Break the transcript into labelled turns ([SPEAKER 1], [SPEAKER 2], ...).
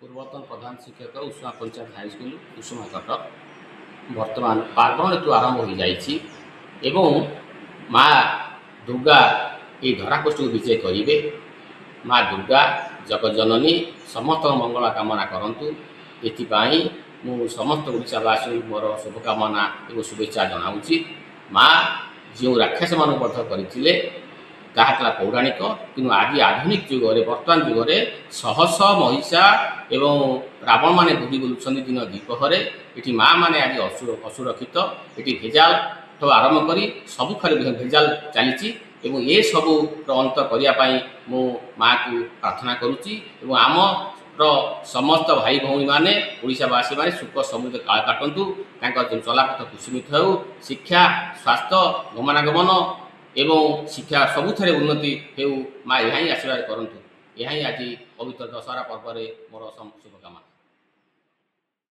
[SPEAKER 1] पूर्वतन प्रधान शिक्षक उषा पंचायत हाईस्कल कुसुमा कटक बर्तमान पार्वण ऋतु आरंभ हो जाए माँ दुर्गा ये धरापृष्ठ को विजय करेंगे। माँ दुर्गा जगज्जननी समस्त मंगल कामना करूँ। ये मु समस्त ओडावासी मोर शुभकामना और शुभेच्छा जनाऊँगी। माँ जो राक्षस मान बध करते ताहा पौराणिक कि आज आधुनिक जुगे बर्तमान जुगे शह शह महिषा एवं रावण मैंने घूरी बुलूँ दिन द्विपहर ये माँ मैंने आज असुरक्षित ये भेजाल ठू आरंभ कर सबुख भेजाल चली ये सबू अंत करने मु माँ को प्रार्थना करुच्ची। आम समस्त भाई भौणी मैंने ओडावासी मैंने सुख समृद्ध काल काटतु जो चलापथ कुसुमित हो शिक्षा स्वास्थ्य गमनागमन एवं शिक्षा सबुथ उन्नति हो माँ यहाँ आशीर्वाद करूँ। यह आज पवित्र दशहरा पर्व मोर शुभकामना।